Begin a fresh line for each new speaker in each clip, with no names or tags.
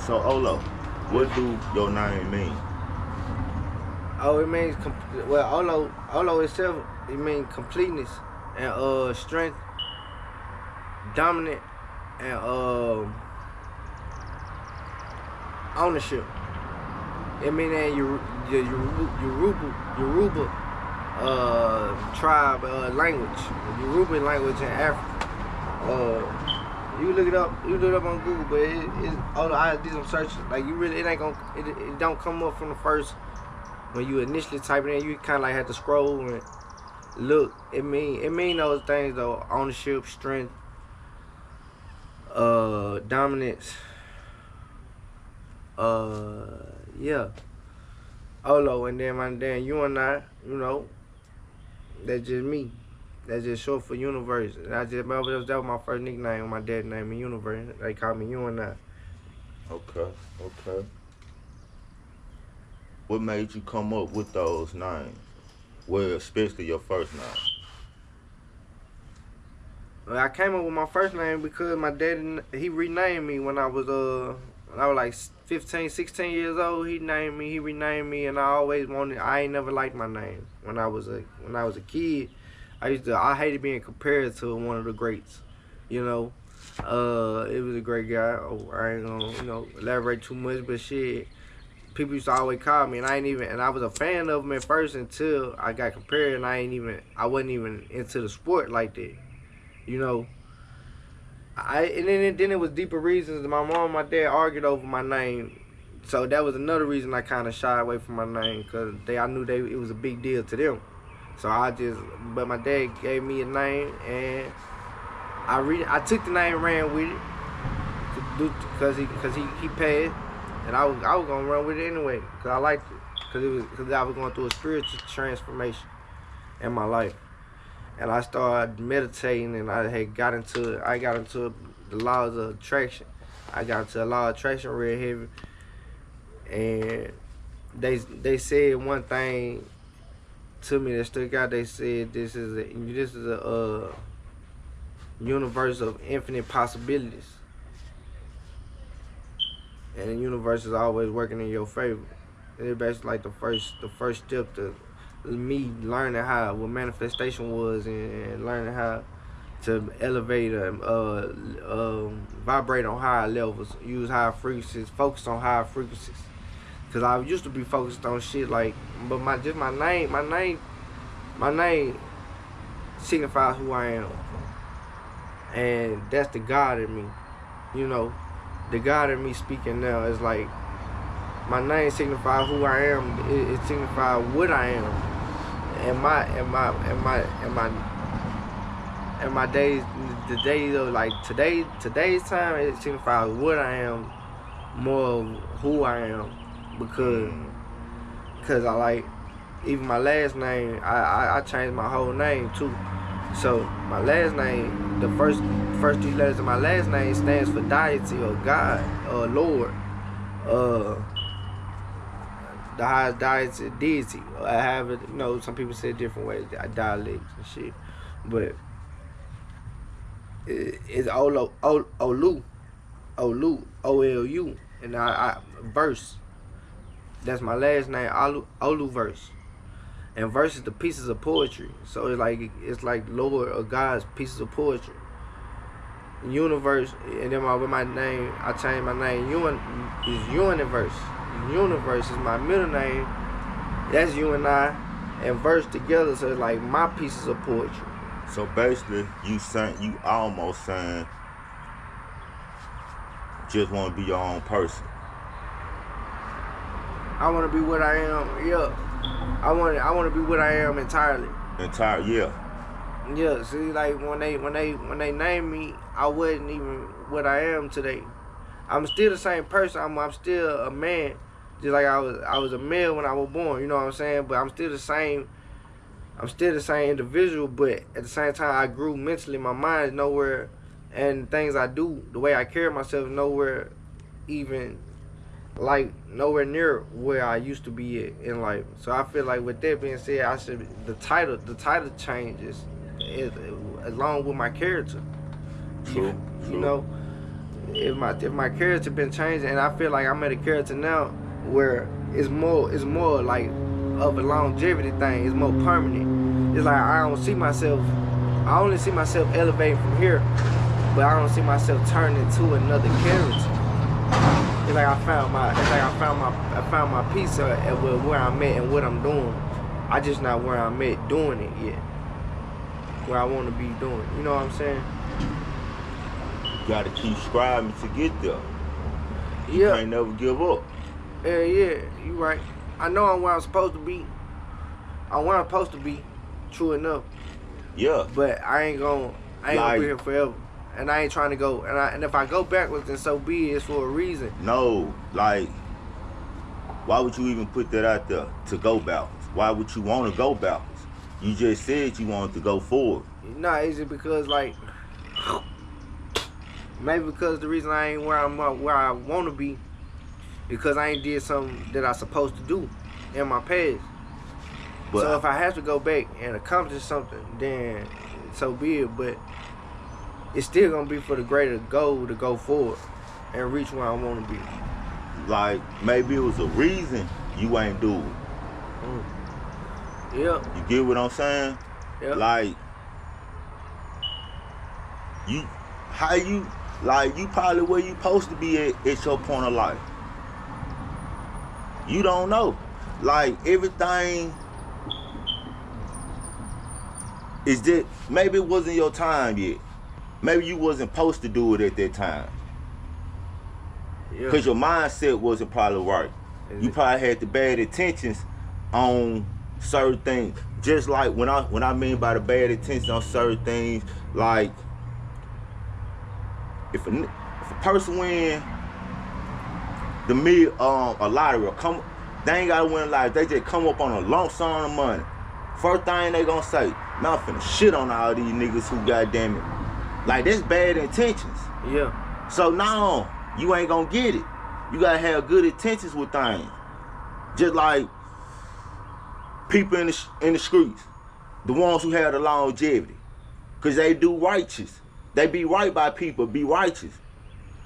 So Olo, what do your name mean?
Oh, it means well, Olo itself, it means completeness and strength, dominant, and ownership. It means that Yoruba tribe language, Yoruba language in Africa. You look it up. You look it up on Google, but it's all I did some searches. Like you really, it ain't gonna, it don't come up from the first when you initially type it in. You kind of like have to scroll and look. It mean those things though: ownership, strength, dominance. Yeah, Olo, and then you and I, that's just me. That's just short for universe. And that was my first nickname. My dad named me Universe. They call me you and I.
Okay, okay. What made you come up with those names? Well, especially your first name.
Well, I came up with my first name because my dad, he renamed me when I was like 15, 16 years old. He renamed me, and I ain't never liked my name. When I was a kid, I hated being compared to one of the greats. You know, it was a great guy. Oh, I ain't gonna, elaborate too much, but shit, people used to always call me, and I was a fan of him at first until I got compared, and I wasn't even into the sport like that. You know, then it was deeper reasons. My mom and my dad argued over my name, so that was another reason I kind of shied away from my name because I knew it was a big deal to them. So but my dad gave me a name, and I took the name and ran with it because he paid, and I was gonna run with it anyway because I liked it because I was going through a spiritual transformation in my life. And I started meditating, and I got into the laws of attraction. I got into the law of attraction real heavy, and they said one thing to me that stuck out. They said this is a universe of infinite possibilities, and the universe is always working in your favor. And it's basically like the first step to me learning what manifestation was and learning how to elevate and vibrate on higher levels, use higher frequencies, focus on higher frequencies. Cause I used to be focused on shit like, but my name signifies who I am, and that's the God in me. You know, the God in me speaking now is like my name signifies who I am. It signifies what I am. And my days, the days of like today's time, it signifies what I am more of who I am because I like even my last name. I changed my whole name too. So my last name, the first three letters of my last name stands for deity or God or Lord. The highest deity. I have it, some people say it different ways, dialects and shit. But it's Olu, Olu, and I verse. That's my last name, Olu verse. And verse is the pieces of poetry. So it's like Lord or God's pieces of poetry. Universe, and then with my name, I changed my name. Is Universe. Universe is my middle name. That's you and I, and verse together, so it's like my pieces of poetry.
So basically, you almost saying just want to be your own person.
I want to be what I am. Yeah, I want to be what I am entirely.
Yeah.
Yeah. See, like when they named me, I wasn't even what I am today. I'm still the same person. I'm still a man, just like I was a male when I was born. You know what I'm saying? But I'm still the same. I'm still the same individual. But at the same time, I grew mentally. My mind is nowhere, and things I do, the way I carry myself, nowhere near where I used to be in life. So I feel like with that being said, the title changes along with my character.
True.
You know. if my character been changing, and I feel like I'm at a character now where it's more like of a longevity thing. It's more permanent. It's like I only see myself elevating from here, but I don't see myself turning into another character. It's like I found my piece at where I'm at and what I'm doing. I just not where I'm at doing it yet. Where I want to be doing. You know what I'm saying?
You gotta keep striving to get there. You
Yeah.
can't never give up.
Yeah, you right. I know I'm where I'm supposed to be. I'm where I'm supposed to be, true enough.
Yeah.
But I ain't gonna be here forever. And I ain't trying to go. And if I go backwards, then so be it. It's for a reason.
No, like, why would you even put that out there to go backwards? Why would you want to go backwards? You just said you wanted to go forward.
Nah, is it because like maybe because the reason I ain't where I want to be because I ain't did something that I supposed to do in my past.
But
So if I have to go back and accomplish something, then so be it. But it's still gonna be for the greater goal to go forward and reach where I want to be.
like, maybe it was a reason you ain't do it.
Yeah,
You get what I'm saying?
yeah.
Like, you probably where you supposed to be at your point of life. You don't know. Like, everything is that maybe it wasn't your time yet. Maybe you wasn't supposed to do it at that time.
Yeah.
Because your mindset wasn't probably right. You probably had the bad intentions on certain things. Just like when I mean by the bad intentions on certain things, like if a person win a lottery or they ain't gotta win a lottery, they just come up on a lump sum of money. First thing they gonna say, man, I'm finna shit on all these niggas who goddamn it. Like, that's bad intentions.
Yeah.
So now you ain't gonna get it. You gotta have good intentions with things. Just like people in the streets, the ones who have the longevity, cause they do righteous. They be right by people, be righteous.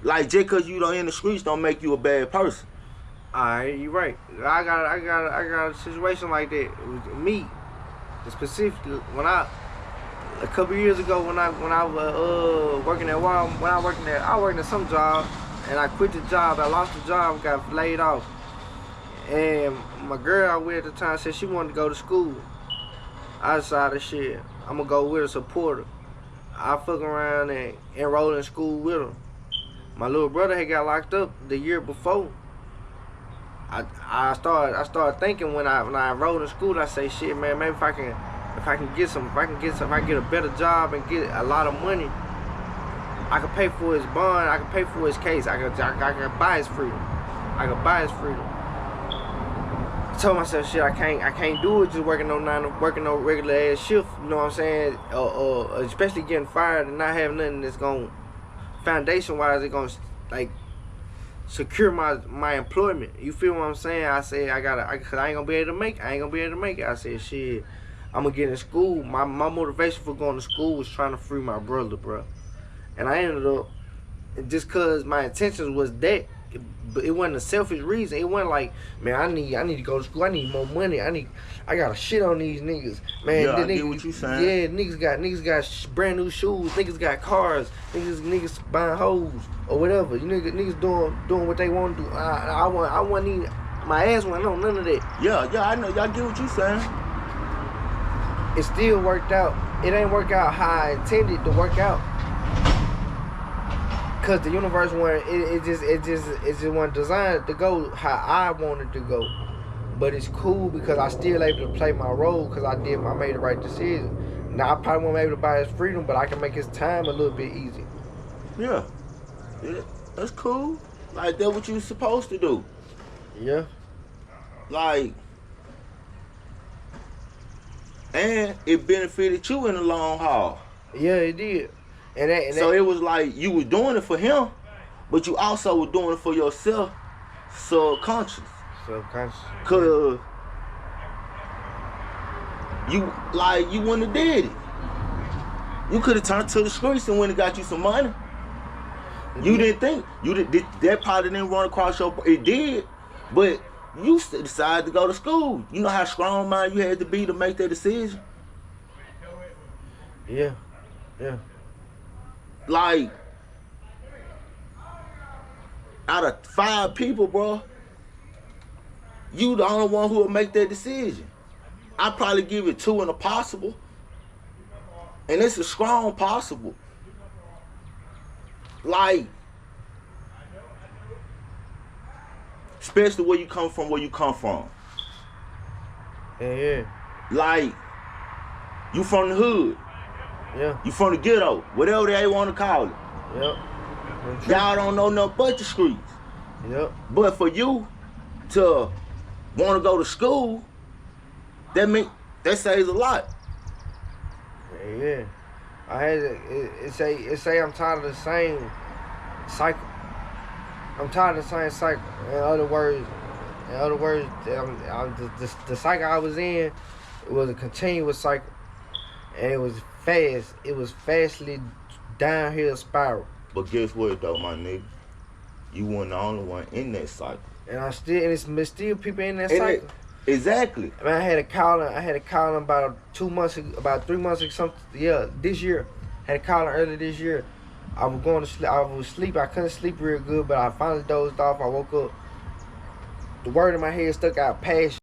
Like, just cause you don't in the streets don't make you a bad person.
Alright, you right. I got a situation like that with me, specifically when a couple years ago when I was working at Walmart, I worked at some job and I quit the job. I lost the job, got laid off, and my girl I with at the time said she wanted to go to school. I decided, shit, I'm gonna go with her, support her. I fuck around and enroll in school with her. My little brother had got locked up the year before. I started thinking when I enrolled in school, I say, shit, man, maybe if I get a better job and get a lot of money, I can pay for his bond, I can pay for his case, I can buy his freedom. I told myself, shit, I can't do it just working no regular ass shift, you know what I'm saying? Especially getting fired and not having nothing that's gonna foundation wise, it's gonna like secure my employment. You feel what I'm saying? I said cause I ain't gonna be able to make it. I said, shit, I'm gonna get in school. My motivation for going to school was trying to free my brother, bro. And I ended up, just cause my intentions was that, but it wasn't a selfish reason. It wasn't like, man, I need to go to school. I need more money. I gotta shit on these niggas, man.
Yeah, I get what you saying.
Yeah, niggas got brand new shoes. Niggas got cars. Niggas buying hoes or whatever. You niggas doing what they want to do. I want even my ass wasn't on none of that.
Yeah, I know. Y'all get what you saying.
It still worked out. It ain't work out how I intended to work out. Cause the universe it just wasn't designed to go how I wanted to go. But it's cool because I still able to play my role because I made the right decision. Now I probably won't be able to buy his freedom, but I can make his time a little bit easier.
Yeah, that's cool. Like, that's what you supposed to do.
Yeah.
Like, and it benefited you in the long haul.
Yeah, it did.
So it was like you were doing it for him, but you also were doing it for yourself, subconscious. Cause you wouldn't have did it. You could have turned to the streets and went and got you some money. You didn't think that probably didn't run across your. It did, but you decided to go to school. You know how strong mind you had to be to make that decision.
Yeah.
Like, out of 5 people, bro, you the only one who will make that decision. I'd probably give it 2 in a possible, and it's a strong possible. Like, especially where you come from.
Yeah.
Like, you from the hood.
Yeah.
You from the ghetto. Whatever they want to call it.
Yep.
Y'all don't know nothing but the streets.
Yep.
But for you to want to go to school, that says a lot.
Yeah. I had it say I'm tired of the same cycle. I'm tired of the same cycle. In other words, the cycle I was in, it was a continuous cycle, and it was fast. It was fastly downhill spiral.
But guess what, though, my nigga? You weren't the only one in that cycle.
And it's still people in that cycle.
Exactly.
I mean, I had a calling about 2 months, about 3 months or something. Yeah, this year. Had a calling earlier this year. I was going to sleep. I was asleep. I couldn't sleep real good, but I finally dozed off. I woke up. The word in my head stuck out, passion.